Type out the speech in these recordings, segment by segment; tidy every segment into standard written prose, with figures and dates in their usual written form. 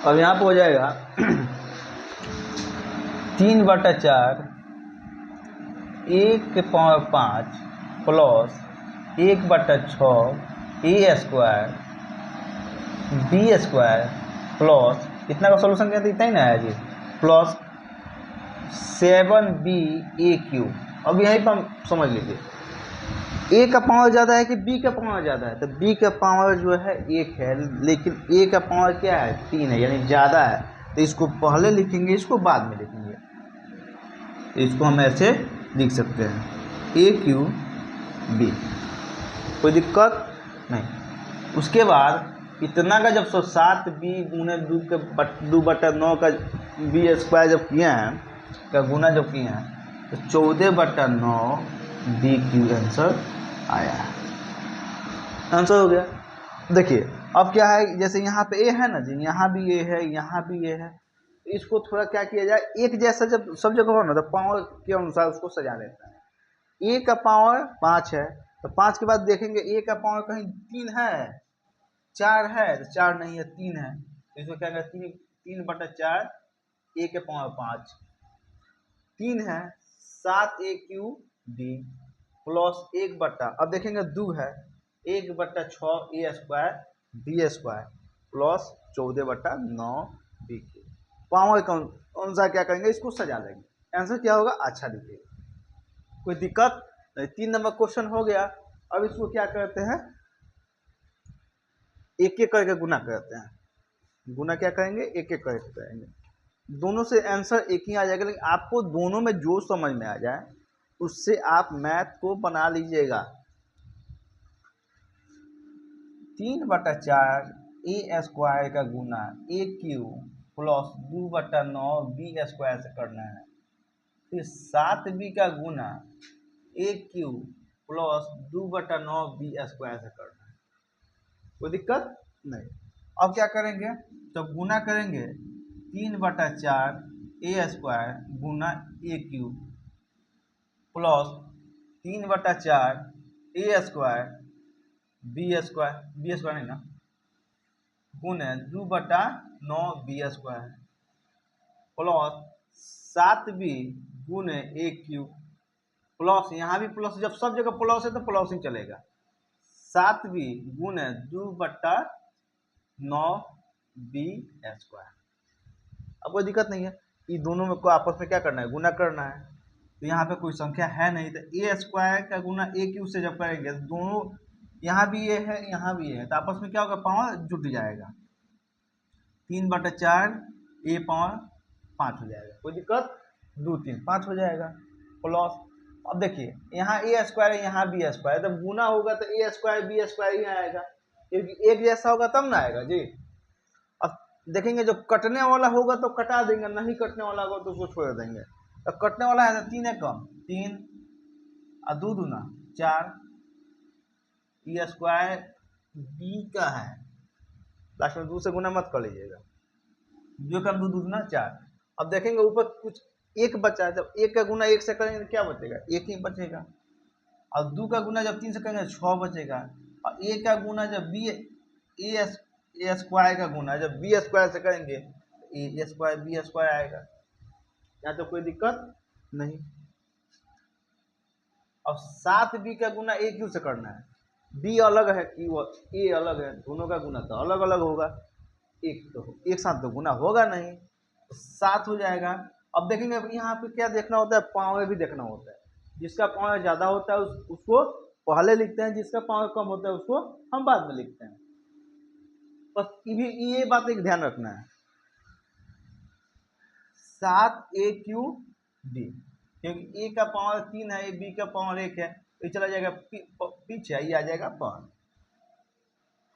अब यहाँ पे हो जाएगा 3/4 1/5 plus 1/6 A square B square plus इतना का सोल्यूशन क्या था, इतना ही ना आया जी, प्लस 7b ए क्यूब। अब यहीं पर हम समझ लीजिए ए का पावर ज़्यादा है कि बी का पावर ज़्यादा है, तो बी का पावर जो है 1 है, लेकिन ए का पावर क्या है 3 है, यानी ज़्यादा है। तो इसको पहले लिखेंगे, इसको बाद में लिखेंगे। तो इसको हम ऐसे लिख सकते हैं ए क्यू बी, कोई दिक्कत नहीं। उसके बाद इतना का जब 7b गुने 2/9 का बी स्क्वायर जब किए हैं, का गुना जब किए हैं, तो 14/9 बी क्यू आंसर आया है। आंसर हो गया। देखिए अब क्या है, जैसे यहाँ पे ए है ना जी, यहाँ भी ए है, यहाँ भी ए है, इसको थोड़ा क्या किया जाए, एक जैसा जब सब जगह हो ना, तो पावर के अनुसार उसको सजा लेता है। ए का पावर 5 है, तो 5 के बाद देखेंगे ए का पावर कहीं 3 है, 4 है, तो 4 नहीं है, 3 है, तो इसको क्या कहते हैं 3/4 ए के पावर 5, 3 है 7 ए क्यू डी प्लस 1/, अब देखेंगे 2 है 1/6 A square B square plus 14/9 B cube. Power कौन सा क्या करेंगे, इसको सजा देंगे। आंसर क्या होगा, अच्छा लिखिएगा, कोई दिक्कत नहीं। 3 नंबर क्वेश्चन हो गया। अब इसको क्या करते हैं, एक एक करके गुना करते हैं। गुना क्या करेंगे, एक एक करके करेंगे, दोनों से आंसर एक ही आ जाएगा, लेकिन आपको दोनों में जो समझ में आ जाए उससे आप मैथ को बना लीजिएगा। 3/4 ए स्क्वायर का गुना ए क्यू प्लस 2/9 बी स्क्वायर से करना है, फिर 7b का गुना ए क्यू प्लस 2/9 बी स्क्वायर से करना है, कोई दिक्कत नहीं। अब क्या करेंगे, जब गुना करेंगे 3/4 ए स्क्वायर गुना ए क्यू प्लस 3/4 ए स्क्वायर बी स्क्वायर नहीं ना, गुने 2/9 बी स्क्वायर प्लस 7b गुने ए क्यू प्लस, यहाँ भी प्लस, जब सब जगह प्लस है तो प्लस ही चलेगा, 7b गुने 2/9 बी स्क्वायर। अब कोई दिक्कत नहीं है, ये दोनों में को आपस में क्या करना है, गुना करना है। तो यहाँ पे कोई संख्या है नहीं, तो ए स्क्वायर का गुना ए क्यू से जब करेंगे, दोनों यहाँ भी ये है, यहाँ भी ये है, तो आपस में क्या होगा, पावर जुट जाएगा, 3/4 ए पावर 5 हो जाएगा, कोई दिक्कत, 2 3 5 हो जाएगा प्लस। अब देखिए यहाँ ए स्क्वायर है, यहाँ बी स्क्वायर, जब गुना होगा तो ए स्क्वायर बी स्क्वायर ही आएगा, क्योंकि एक जैसा होगा तब ना आएगा जी। अब देखेंगे जो कटने वाला होगा तो कटा देंगे, नहीं कटने वाला होगा तो उसको छोड़ देंगे। तो कटने वाला है तो 3 है कम, 3 और 2 दूना 4, ई स्क्वायर बी का है, लास्ट में 2 से गुना मत कर लीजिएगा, जो कम 2 दूना 4। अब देखेंगे ऊपर कुछ एक बचा है, जब एक का गुना 1 से करेंगे तो क्या बचेगा, 1 ही बचेगा, और 2 का गुना जब 3 से करेंगे 6 बचेगा, और ए का गुना जब बी ए स्क्वायर का गुना जब बी स्क्वायर से करेंगे ए स्क्वायर बी स्क्वायर आएगा, यहाँ तो कोई दिक्कत नहीं। अब 7b का गुना ए क्यू से करना है, बी अलग है क्यू ए अलग है, दोनों का गुना तो अलग अलग होगा, एक साथ तो गुना होगा नहीं, तो 7 हो जाएगा। अब देखेंगे यहाँ पे क्या देखना होता है, पावर भी देखना होता है, जिसका पावर ज़्यादा होता है उसको पहले लिखते हैं, जिसका पावर कम होता है उसको हम बाद में लिखते हैं, बस ये बात एक ध्यान रखना है। 7 ए क्यू डी, क्योंकि ए का पावर 3 है, बी का पावर 1 है, तो चला जाएगा पीछे, ये आ जाएगा पावर।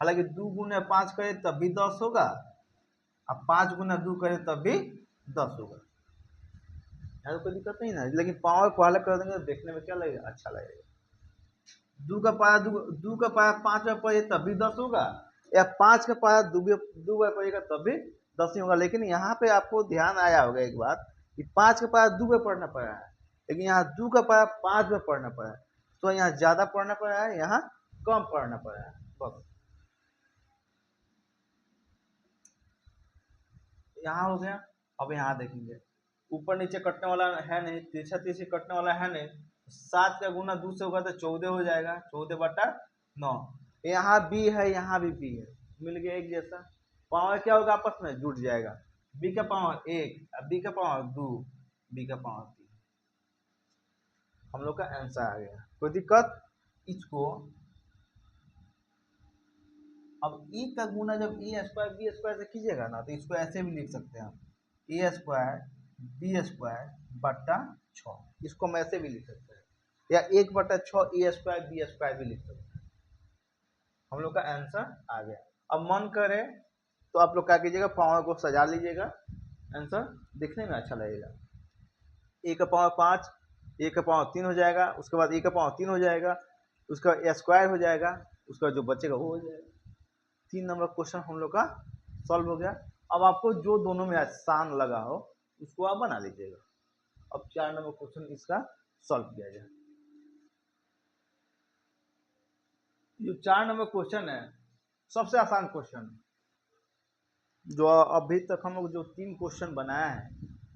हालांकि 2 गुना 5 करे तब भी 10 होगा, अब 5 गुना 2 करे तब भी 10 होगा, यहाँ तो कोई दिक्कत नहीं ना, लेकिन पावर पहले कर देंगे तो देखने में क्या लगेगा, अच्छा लगेगा। 2 का पाया 5 बार पड़े तब भी 10 होगा, या 5 का पाया 2 बार पड़ेगा तब भी 10 ही होगा। लेकिन यहाँ पे आपको ध्यान आया होगा एक बात, कि 5 का पाया 2 बार पढ़ना पड़ा है, लेकिन यहाँ 2 का पाया 5 बार पढ़ना पड़ा है, तो यहाँ ज़्यादा पढ़ना पड़ा है, यहाँ कम पढ़ना पड़ा है, बस। यहाँ हो गया। अब यहाँ देखेंगे ऊपर नीचे कटने वाला है नहीं, तिरछा तिरछी कटने वाला है नहीं, 7 का गुना 2 से होगा तो 14 हो जाएगा, 14/9। यहाँ बी है, यहाँ भी बी है, मिल गया एक जैसा। पावर क्या होगा आपस में जुड़ जाएगा, बी का पावर 1, बी का पावर 2, बी का पावर 3। हम लोग का आंसर आ गया। कोई दिक्कत? इसको अब ई का गुना जब ए स्क्वायर बी स्क्वायर से कीजिएगा ना तो इसको ऐसे भी लिख सकते हैं हम, ए स्क्वायर बी स्क्वायर बट्टा 6, इसको हम ऐसे भी लिख सकते हैं, या 1/6 ए स्क्वायर बी स्क्वायर भी लिख सकते हैं। हम लोग का आंसर आ गया। अब मन करे तो आप लोग क्या कीजिएगा, पावर को सजा लीजिएगा, आंसर दिखने में अच्छा लगेगा। ए का पावर 5, ए का पावर 3 हो जाएगा, उसके बाद ए का पावर 3 हो जाएगा, उसका स्क्वायर हो जाएगा, उसका जो बचेगा वो हो जाएगा। 3 नंबर क्वेश्चन हम लोग का सॉल्व हो गया। अब आपको जो दोनों में आसान लगा हो उसको आप बना लीजिएगा। अब 4 नंबर क्वेश्चन इसका सॉल्व किया जाए। जो 4 नंबर क्वेश्चन है सबसे आसान क्वेश्चन, जो अभी तक हम लोग जो 3 क्वेश्चन बनाया है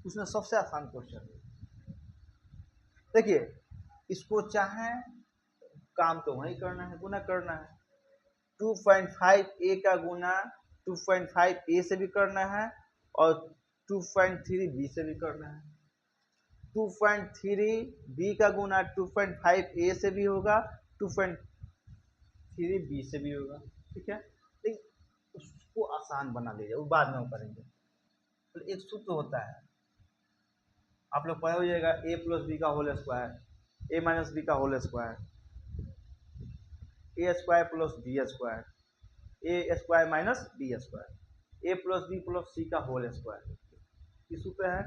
उसमें सबसे आसान क्वेश्चन है। देखिए इसको चाहे काम तो वही करना है, गुना करना है। 2.5 ए का गुना 2.5 ए से भी करना है और 2.3 बी से भी करना है। 2.3 बी का गुना 2.5 ए से भी होगा, 2.3 बी से भी होगा। ठीक है, लेकिन उसको आसान बना लीजिए, वो बाद में वो करेंगे। तो एक सूत्र होता है, आप लोग पढ़े हो जाएगा, ए प्लस बी का होल स्क्वायर, ए माइनस बी का होल स्क्वायर, ए स्क्वायर प्लस बी स्क्वायर, ए स्क्वायर माइनस बी स्क्वायर, ए प्लस बी प्लस सी का होल स्क्वायर। किस सूत्र है?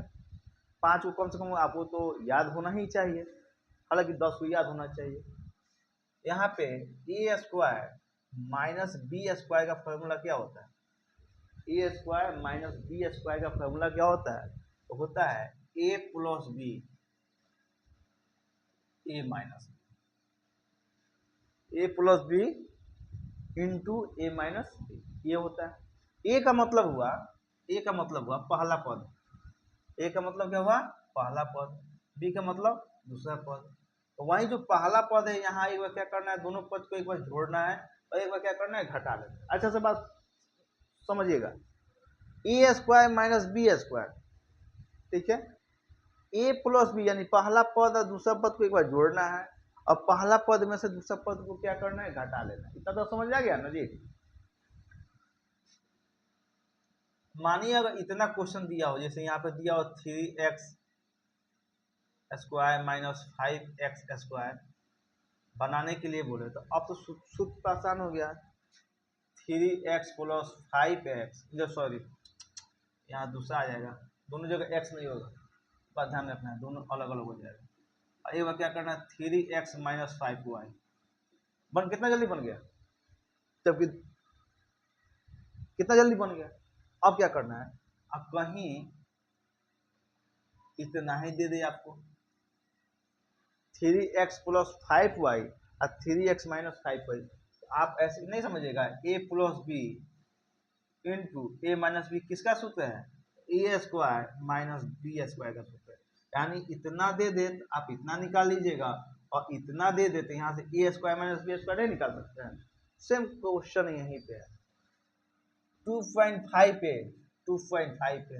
5 को कम से कम आपको तो याद होना ही चाहिए, हालांकि 10 को याद होना चाहिए। यहाँ पे ए स्क्वायर माइनस बी स्क्वायर का फॉर्मूला क्या होता है? A square minus B square का फॉर्मूला क्या होता है? तो होता है ए plus B A minus A plus B into A minus B, ये होता है। ए का मतलब हुआ, ए का मतलब हुआ पहला पद, ए का मतलब क्या हुआ? पहला पद। बी का मतलब दूसरा पद। तो वही जो पहला पद है यहाँ एक बार क्या करना है, दोनों पद को एक बार जोड़ना है और एक बार क्या करना है, घटा लेना है। अच्छा से बात समझिएगा, ए स्क्वायर माइनस बी स्क्वायर, ठीक है, ए प्लस बी यानी पहला पद और दूसरा पद को एक बार जोड़ना है और पहला पद में से दूसरा पद को क्या करना है, घटा लेना है। इतना तो समझ आ गया ना जी। मानिए अगर इतना क्वेश्चन दिया हो, जैसे यहाँ पे दिया हो 3x square minus 5x square बनाने के लिए बोले, तो अब तो सूत्र आसान हो गया। 3x प्लस 5x, जो सॉरी यहाँ दूसरा आ जाएगा, दोनों जगह x नहीं होगा, बात ध्यान रखना है, दोनों अलग अलग हो जाएगा। और एक बार क्या करना है, 3x माइनस 5y बन कितना जल्दी बन गया, जबकि कितना जल्दी बन गया। अब क्या करना है, अब कहीं इतना ही दे दे आपको, 3x प्लस 5y और 3x माइनस 5y। आप ऐसे नहीं समझिएगा, a plus B into A minus B किसका सूत्र है, A square minus B square का सूत्र है। यानी इतना दे दे तो आप इतना निकाल लीजिएगा, और इतना दे देते यहाँ से ए स्क्वायर माइनस बी स्क्वायर नहीं निकाल सकते हैं। सेम क्वेश्चन यहीं पे है, 2.5 पे 2.5 पे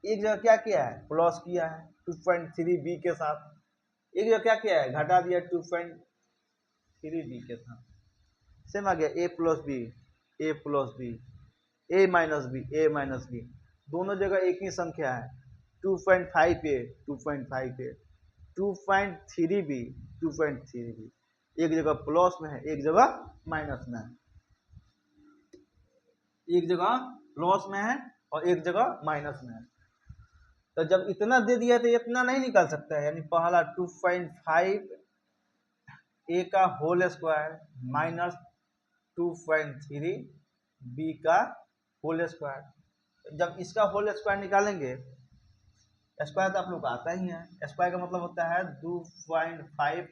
एक जगह क्या किया है, प्लस किया है 2.3 बी के साथ, एक जगह क्या किया है, घटा दिया 2.3 बी के साथ। सेम आ गया, ए प्लस बी ए प्लस बी ए माइनस बी ए माइनस बी, दोनों जगह एक ही संख्या है, 2.5 ए 2.5 ए 2.3 बी 2.3 बी, एक जगह प्लस में है एक जगह माइनस में है, एक जगह प्लस में है और एक जगह माइनस में है। तो जब इतना दे दिया तो इतना नहीं निकाल सकता है, यानी पहला 2.5 ए का होल स्क्वायर माइनस 2.3 बी का होल स्क्वायर। जब इसका होल स्क्वायर निकालेंगे, स्क्वायर तो आप लोग को आता ही है, स्क्वायर का मतलब होता है 2.5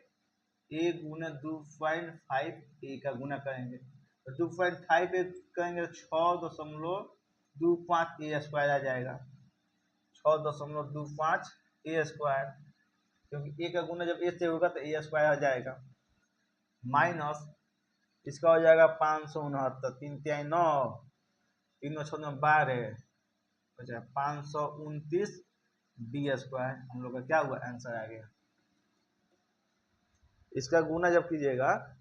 ए गुना 2.5 ए का गुना करेंगे, तो 2.5 ए करेंगे 6.5 25 ए स्क्वायर आ जाएगा, 6.25 ए स्क्वायर, क्योंकि ए का गुना जब ए से होगा तो ए स्क्वायर आ जाएगा, माइनस इसका हो जाएगा 569, 3 तिहाई 9, 3 में 6 12, बचा 529 बी स्क्वायर। हम लोग का क्या हुआ, आंसर आ गया। इसका गुना जब कीजिएगा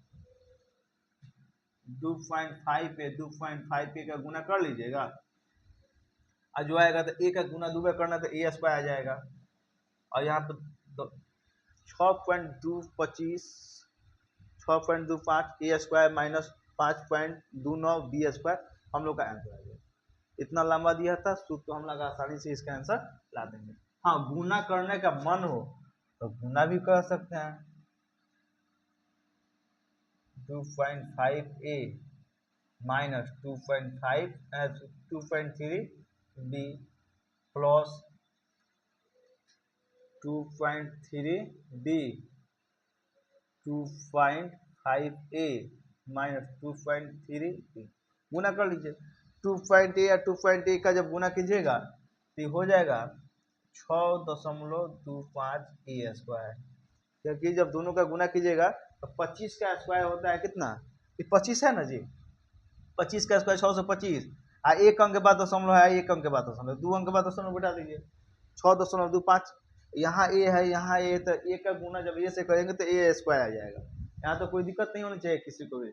2.5 पे 2.5 पे का गुना कर लीजिएगा, और जो आएगा तो ए का गुना 2 पे करना तो ए स्क्वायर आ जाएगा, और यहाँ पर 6.225 ए स्क्वायर माइनस 5.29 बी स्क्वायर हम लोग का आंसर आ गया। इतना लंबा दिया था सूत्र, तो हम लोग आसानी से इसका आंसर ला देंगे। हाँ, गुना करने का मन हो तो गुना भी कर सकते हैं, 2.5 ए माइनस 2.3 बी प्लस 2.3 बी 2.5 ए माइनस 2.3 बी, गुना कर लीजिए। 2.a या 2.a का जब गुना कीजिएगा तो ये हो जाएगा 6.25 ए स्क्वायर, क्योंकि जब दोनों का गुना कीजिएगा तो 25 का स्क्वायर होता है कितना, ये 25 है ना जी, 25 का स्क्वायर 625, एक अंक के बाद दशमलव है, एक अंक के बाद दशमलव, 2 अंक के बाद दशमलव बिठा दीजिए, 6.25, यहाँ ए है, यहाँ ए, तो ए का गुना जब ए से करेंगे तो ए स्क्वायर आ जाएगा। यहाँ तो कोई दिक्कत नहीं होनी चाहिए किसी को भी।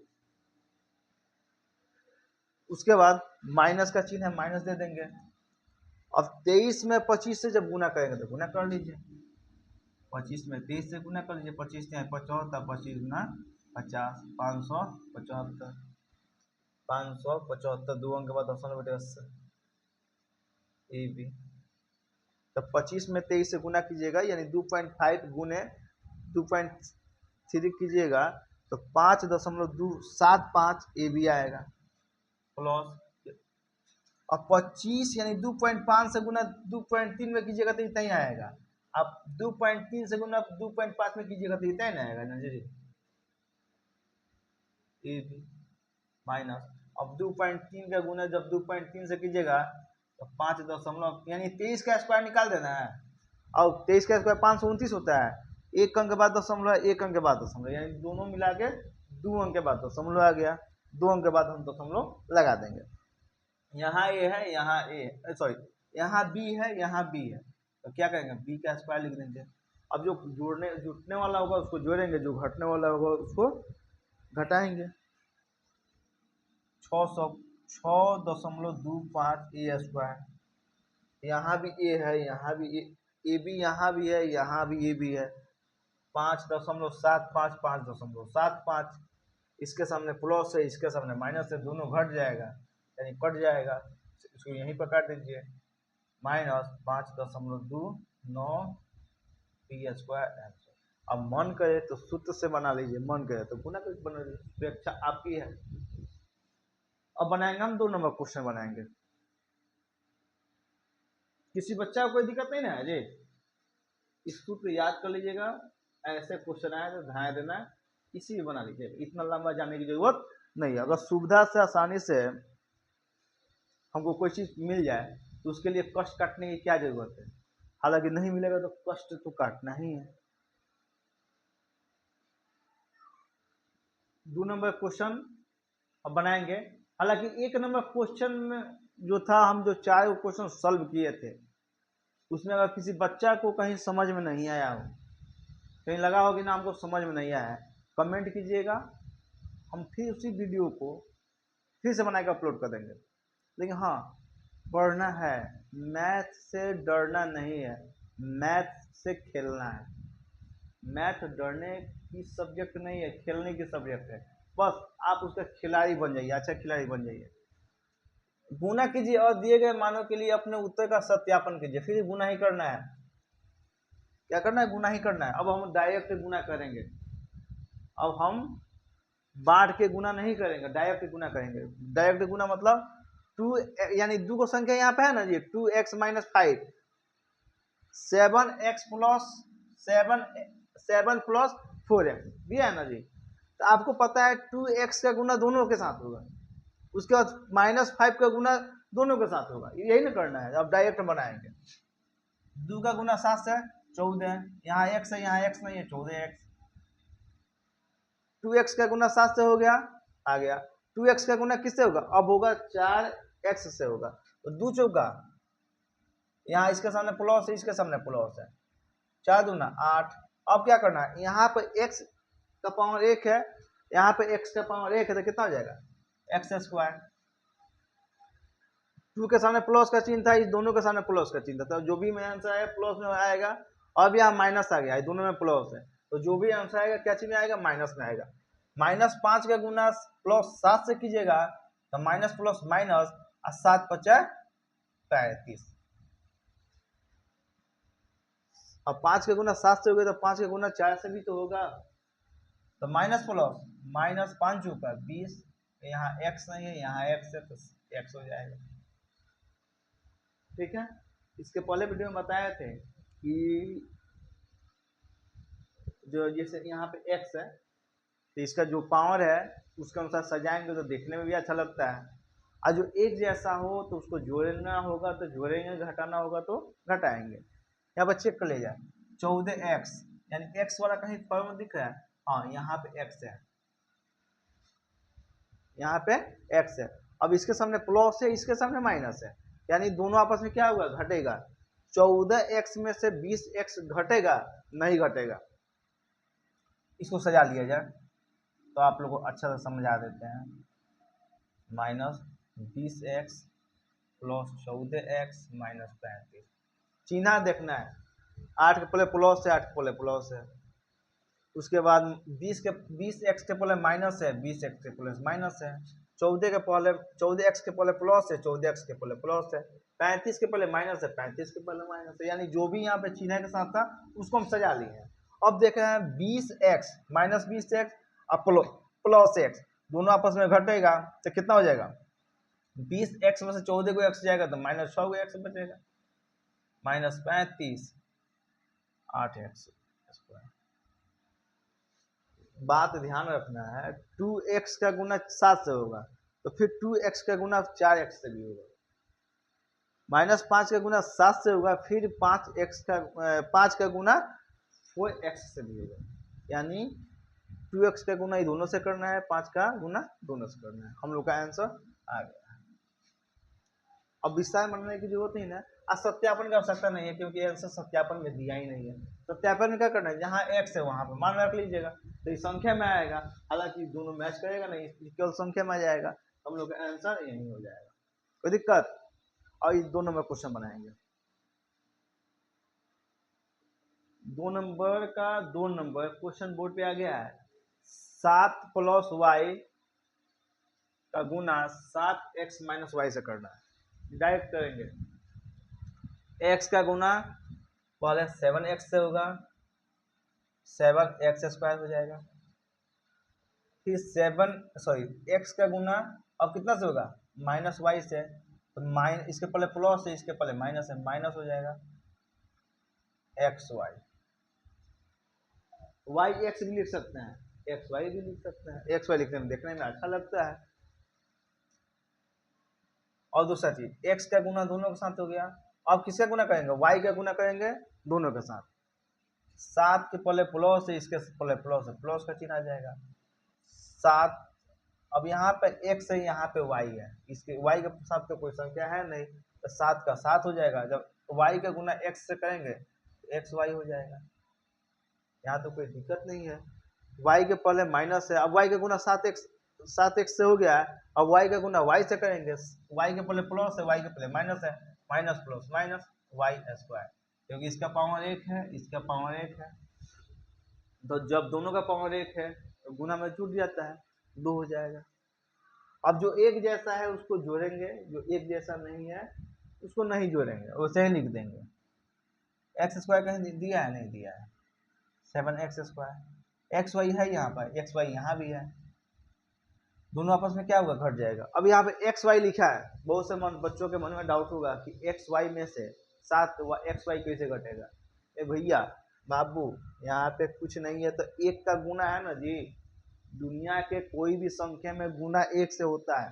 उसके बाद माइनस का चिन्ह है, माइनस दे देंगे। अब 23 में 25 से जब गुना करेंगे तो गुना कर लीजिए, 25 में 23 से गुना कर लीजिए, 25 से 75, 25 गुना 50, 575, 575, 2 अंक के बाद दशमलव बटे ए बी। तो 25 में 23 से गुना कीजिएगा, यानी 2.5 गुने 2.3 कीजिएगा तो 5.275 ए बी आएगा, प्लस अब 25 यानी 2.5 से गुना 2.3 में कीजिएगा तो इतना ही आएगा। अब 2.3 से गुना 2.5 में कीजिएगा तो इतना ही ना आएगा ना जी, ए बी माइनस, अब 2.3 का गुना जब 2.3 से कीजिएगा तो 5 दशमलव, यानी 23 का स्क्वायर निकाल देना है, और 23 का स्क्वायर 529 होता है, एक अंक के बाद दशमलव, एक अंक के बाद दशमलव, यानी दोनों मिला के 2 अंक के बाद दशमलव आ गया, 2 अंक के बाद हम दशमलव लगा देंगे। यहाँ ए है, यहाँ ए सॉरी यहाँ बी है, यहाँ बी है, तो क्या करेंगे, बी का स्क्वायर लिख देंगे। अब जो जुटने वाला होगा उसको जोड़ेंगे, जो घटने वाला होगा उसको घटाएंगे। 6.25 ए स्क्वायर, यहाँ भी ए है, यहाँ भी ए बी, यहाँ भी है, यहाँ भी ए बी है, 5.75 5.75, इसके सामने प्लस है, इसके सामने माइनस है, दोनों घट जाएगा यानी कट जाएगा, इसको यहीं पर काट दीजिए, माइनस 5.29 बी स्क्वायर आंसर। अब मन करे तो सूत्र से बना लीजिए, मन करे तो गुना करके बना लीजिए, अपेक्षा आपकी है। अब बनाएंगे हम 2 नंबर क्वेश्चन बनाएंगे, किसी बच्चा को कोई दिक्कत नहीं ना है जी, इस सूत्र याद कर लीजिएगा, ऐसे क्वेश्चन आए तो ध्यान देना, इसी भी बना लीजिएगा, इतना लंबा जाने की जरूरत नहीं है। अगर सुविधा से आसानी से हमको कोई चीज मिल जाए तो उसके लिए कष्ट काटने की क्या जरूरत है, हालांकि नहीं मिलेगा तो कष्ट तो काटना ही है। 2 नंबर क्वेश्चन अब बनाएंगे, हालांकि 1 नंबर क्वेश्चन में जो था, हम जो 4 क्वेश्चन सॉल्व किए थे उसमें अगर किसी बच्चा को कहीं समझ में नहीं आया हो, कहीं लगा हो कि ना हमको समझ में नहीं आया है, कमेंट कीजिएगा, हम फिर उसी वीडियो को फिर से बना के अपलोड कर देंगे। लेकिन हाँ, पढ़ना है, मैथ से डरना नहीं है, मैथ से खेलना है। मैथ डरने की सब्जेक्ट नहीं है, खेलने की सब्जेक्ट है, बस आप उसका खिलाड़ी बन जाइए, अच्छा खिलाड़ी बन जाइए। गुना कीजिए और दिए गए मानों के लिए अपने उत्तर का सत्यापन कीजिए, फिर गुना ही करना है, क्या करना है, गुना ही करना है। अब हम डायरेक्ट गुना करेंगे, अब हम बाढ़ के गुना नहीं करेंगे, डायरेक्ट गुना करेंगे। डायरेक्ट गुना मतलब 2 यानी 2 को संख्या यहाँ पे है ना जी, 2x minus 5, 7x plus 7 plus 4x भी है ना जी, तो आपको पता है 2x का गुना दोनों के साथ होगा, उसके बाद -5 का गुना दोनों के साथ होगा, यही ना करना है। अब डायरेक्ट बनाएंगे, 2 का गुना 7 से 14, यहाँ x है, यहाँ x नहीं है, 14x। 2x का गुना 7 से हो गया, आ गया। 2x का गुना किससे होगा, अब होगा 4x से होगा। तो 2 चौका, यहाँ इसके सामने प्लस है, इसके सामने प्लस है, 4 दूना 8। अब क्या करना है, यहाँ पे x का पावर 1 है, यहाँ पे x का पावर 1 है, तो कितना हो जाएगा, x स्क्वायर। 2 के सामने प्लस का चिन्ह था, इस दोनों के सामने प्लस का चिन्ह था, तो जो भी में आंसर है प्लस में आएगा। अब यहाँ माइनस आ गया, दोनों में प्लस है, तो जो भी आंसर आएगा क्या चिन्ह आएगा, माइनस में आएगा। -5 का गुना प्लस 7 से कीजिएगा तो माइनस प्लस माइनस, 7 × 5 = 35। अब 5 का गुना 7 से हो गया, तो 5 का गुना 4 से भी तो होगा, तो माइनस प्लस माइनस 5 × 20, यहाँ x नहीं है, यहाँ x है, तो x हो जाएगा। ठीक है, इसके पहले वीडियो में बताए थे कि जो जैसे यहाँ पे x है, तो इसका जो पावर है उसके अनुसार सजाएंगे तो देखने में भी अच्छा लगता है। और जो एक जैसा हो तो उसको जोड़ना होगा तो जोड़ेंगे, घटाना होगा तो घटाएंगे। यहाँ पर चेक कर लीजिए, 14x यानी x वाला कहीं फॉर्म दिख रहा है, हाँ यहाँ पे x है, यहाँ पे x है। अब इसके सामने प्लस है, इसके सामने माइनस है, यानी दोनों आपस में क्या होगा, घटेगा। 14x में से 20x घटेगा, नहीं घटेगा। इसको सजा लिया जाए तो आप लोग को अच्छा से समझा देते हैं। -20x प्लस 14x माइनस 35, चिन्ह देखना है, 8 के पहले प्लस है, 8 के पहले प्लस है। उसके बाद 20x के पहले माइनस है, 20x के पहले माइनस है। 14x के पहले प्लस है, 14x के पहले प्लस है। 35 के पहले माइनस है, 35 के पहले माइनस है, यानी जो भी यहाँ पे चिन्ह के साथ था उसको हम सजा लिए हैं। अब देख रहे हैं 20x -20x और प्लस x दोनों आपस में घटेगा तो कितना हो जाएगा, 20x में से 14 को x जाएगा तो -6 को x बचेगा, -35 8x स्क्वायर। बात ध्यान रखना है, 2x का गुना 7 से होगा तो फिर 2x का गुना 4x से भी होगा। -5 का गुना 7 से होगा, फिर 5 का गुना 4x से भी होगा, यानी 2x का गुना ये दोनों से करना है, 5 का गुना दोनों से करना है। हम लोग का आंसर आ गया। अब विस्तार बनने की जरूरत नहीं ना, आज सत्यापन की आवश्यकता नहीं है क्योंकि आंसर सत्यापन में दिया ही नहीं है। सत्यापन में क्या करना है, जहाँ x है वहां पर मान रख लीजिएगा, तो इस संख्या में आएगा, हालांकि दोनों मैच करेगा नहीं, केवल संख्या में आ जाएगा, हम लोग का आंसर यही हो जाएगा, कोई दिक्कत। और इस दोनों में क्वेश्चन बनाएंगे, 2 नंबर का 2 नंबर क्वेश्चन बोर्ड पे आ गया है। 7 + y का गुना 7x - y से करना है, डायरेक्ट करेंगे। x का गुना पहले 7x से होगा, 7x² हो जाएगा, फिर x का गुना अब कितना से होगा, -y से, तो इसके पहले प्लस है, इसके पहले माइनस है, माइनस हो जाएगा xy। yx भी लिख सकते हैं, xy भी लिख सकते हैं, xy लिखने में देखने में अच्छा लगता है। और दूसरा चीज x का गुना दोनों के साथ हो गया, अब किसका गुना करेंगे, y का गुना करेंगे दोनों के साथ। 7 के पहले प्लस है, इसके पहले प्लस है, प्लस का चिन्ह आ जाएगा 7। अब यहाँ पे x है, यहाँ पे y है, इसके y के साथ तो कोई संख्या है नहीं, तो 7 का 7 हो जाएगा। जब y का गुना x से करेंगे तो xy हो जाएगा, यहाँ तो कोई दिक्कत नहीं है। y के पहले माइनस है, अब y का गुना 7x से हो गया है, अब y का गुना y से करेंगे, y के पहले प्लस है, y के पहले माइनस है, माइनस प्लस माइनस y², क्योंकि इसका पावर 1 है, इसका पावर 1 है, तो जब दोनों का पावर 1 है तो गुना में जुट जाता है, 2 हो जाएगा। अब जो एक जैसा है उसको जोड़ेंगे, जो एक जैसा नहीं है उसको नहीं जोड़ेंगे, वैसे ही लिख देंगे। x² कहीं दिया है, नहीं दिया है, 7x², xy है यहाँ पर, xy यहाँ भी है, दोनों आपस में क्या होगा, घट जाएगा। अब यहाँ पे xy लिखा है, बहुत से बच्चों के मन में डाउट होगा कि xy में से 7 xy कैसे घटेगा। ए भैया बाबू, यहाँ पे कुछ नहीं है, तो 1 का गुना है ना जी, दुनिया के कोई भी संख्या में गुना 1 से होता है,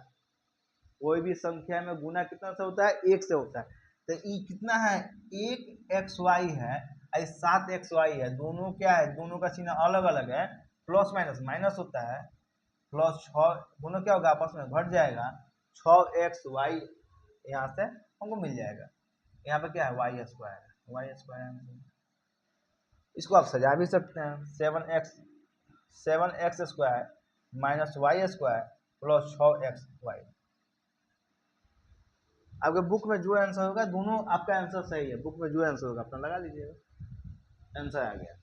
कोई भी संख्या में गुना कितना से होता है, 1 से होता है। तो ई कितना है, 1xy है, 7xy है, दोनों क्या है, दोनों का चिन्ह अलग अलग है, प्लस माइनस माइनस होता है, प्लस 6 दोनों क्या होगा आपस में घट जाएगा, 6xy यहाँ से हमको मिल जाएगा। यहाँ पे क्या है, वाई स्क्वायर, इसको आप सजा भी सकते हैं, 7x square minus Y square plus 6xy। आपके बुक में जो आंसर होगा, दोनों आपका आंसर सही है, बुक में जो आंसर होगा अपना लगा लीजिएगा, आंसर आ गया।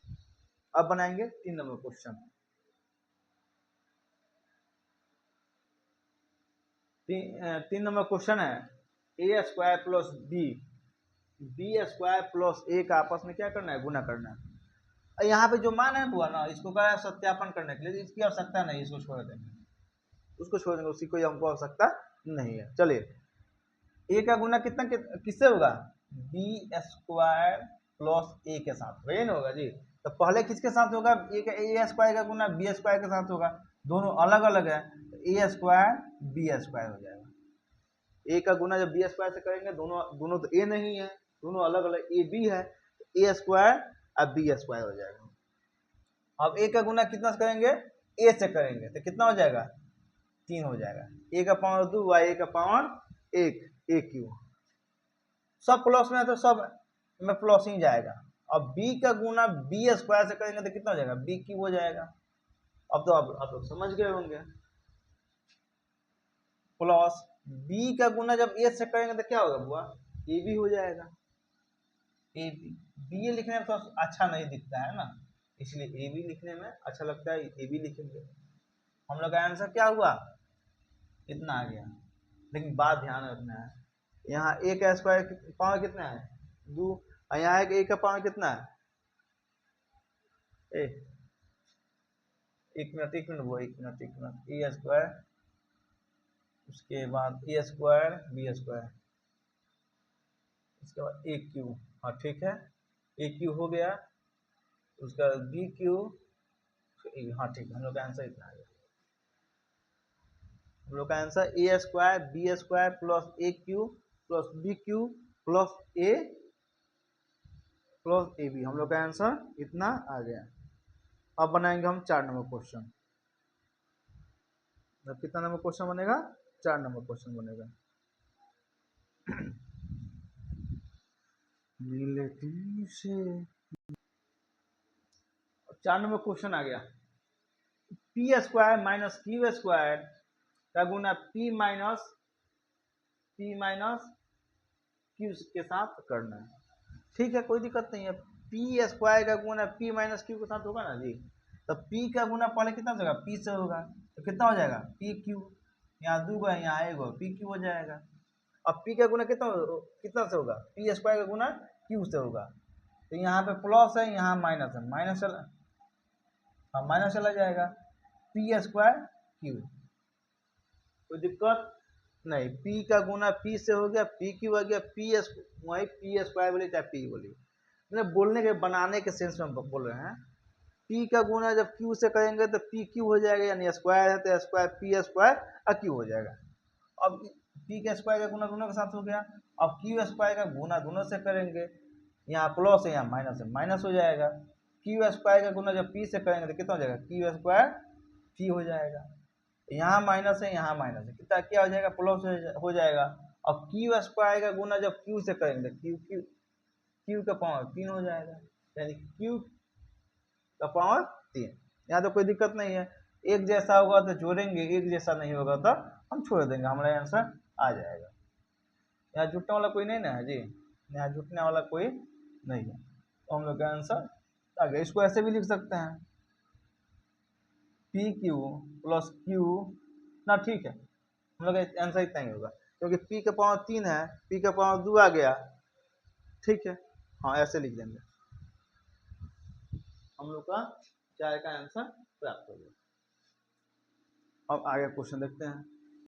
अब बनाएंगे 3 नंबर क्वेश्चन। 3 नंबर क्वेश्चन है, A square plus B square plus A का आपस में क्या करना है, गुना करना है। यहाँ पे जो मान है हुआ ना, इसको क्या सत्यापन करने के लिए, इसकी आवश्यकता नहीं, इसको छोड़ देंगे, उसको छोड़ देंगे, उसकी कोई हमको आवश्यकता नहीं है। चलिए, ए का गुना कितना किससे होगा, बी स्क्वायर प्लस ए के साथ, वही ना होगा जी। तो पहले किसके साथ होगा, ए स्क्वायर का गुना बी स्क्वायर के साथ होगा, दोनों अलग अलग है, तो ए स्क्वायर बी स्क्वायर हो जाएगा। ए का गुना जब बी स्क्वायर से करेंगे, दोनों तो ए नहीं है, दोनों अलग अलग ए बी है, ए स्क्वायर अब बी स्क्वायर हो जाएगा। अब ए का गुना कितना से करेंगे, ए से करेंगे, तो कितना हो जाएगा, 3 हो जाएगा, ए का पावर 2 वाई का पावर 1 ए क्यू, सब प्लस में है तो सब में प्लस ही जाएगा। अब बी का गुना बी स्क्वायर से करेंगे तो कितना हो जाएगा, बी क्यू हो जाएगा। अब तो आप लोग समझ गए होंगे, प्लस बी का गुना जब ए से करेंगे तो क्या होगा बुआ, ए बी हो जाएगा। ए बी, बी लिखने में तो अच्छा नहीं दिखता है ना, इसलिए ए बी लिखने में अच्छा लगता है, ए बी लिखेंगे। हम लोग का आंसर क्या हुआ, इतना आ गया। लेकिन बात ध्यान रखना है, यहाँ ए का स्क्वायर पावर कितना है, 2, और यहाँ ए का पावर कितना है, एक मिनट वो एक मिनट, ए स्क्वायर, उसके बाद ए स्क्वायर बी स्क्वायर, उसके बाद ए क्यू, हाँ ठीक है, ए क्यू हो गया, उसका बी क्यू, हाँ ठीक है, हम लोग का आंसर इतना आ गया। हम लोग का answer A square B square plus A Q plus B Q plus A B, हम लोग का आंसर इतना आ गया। अब बनाएंगे हम 4 नंबर क्वेश्चन। कितना नंबर क्वेश्चन बनेगा, 4 नंबर क्वेश्चन बनेगा। रिलेटिव से 4 नंबर क्वेश्चन आ गया, P square minus Q square का गुना पी माइनस क्यू के साथ करना है। ठीक है, कोई दिक्कत नहीं है, पी स्क्वायर का गुना पी माइनस क्यू के साथ होगा ना जी। तो पी का गुना पहले कितना से होगा, पी से होगा, तो कितना हो जाएगा, पी क्यू, यहाँ 2 है यहाँ 1 पी क्यू हो जाएगा। अब पी का गुना कितना से होगा, पी स्क्वायर का गुना क्यू से होगा, तो यहाँ पे प्लस है, यहाँ माइनस है, माइनस चला जाएगा, पी स्क्वायर क्यू, कोई दिक्कत नहीं। पी का गुना पी से हो गया, पी क्यू हो गया, वही पी स्क्वायर बोली चाहे पी बोली, मतलब बोलने के बनाने के सेंस में बोल रहे हैं। पी का गुना जब क्यू से करेंगे तो पी क्यू हो जाएगा, यानी स्क्वायर है तो स्क्वायर पी स्क्वायर क्यू हो जाएगा। अब पी के स्क्वायर का गुना दोनों के साथ हो गया, अब क्यू स्क्वायर का गुना दोनों से करेंगे, यहाँ प्लस है यहाँ माइनस है, माइनस हो जाएगा। क्यू स्क्वायर का गुना जब पी से करेंगे तो कितना हो जाएगा, क्यू स्क्वायर पी हो जाएगा, यहाँ माइनस है यहाँ माइनस है, कितना क्या हो जाएगा, प्लस हो जाएगा। अब क्यू स्क्वायर का गुना जब क्यू से करेंगे क्यू का पावर 3 हो जाएगा, यानी क्यू का पावर 3। यहाँ तो कोई दिक्कत नहीं है, एक जैसा होगा तो जोड़ेंगे, एक जैसा नहीं होगा तो हम छोड़ देंगे, हमारा आंसर आ जाएगा। यहाँ जुटने वाला कोई नहीं ना है जी, यहाँ जुटने वाला कोई नहीं है, तो हम लोग का आंसर आ गया। इसको ऐसे भी लिख सकते हैं, पी क्यू प्लस क्यू ना, ठीक है, हम लोग का आंसर इतना ही होगा, क्योंकि पी का पावर 3 है, पी का पावर 2 आ गया, ठीक है, हाँ ऐसे लिख देंगे, हम लोग का 4 का आंसर प्राप्त हो गया। अब आगे क्वेश्चन देखते हैं।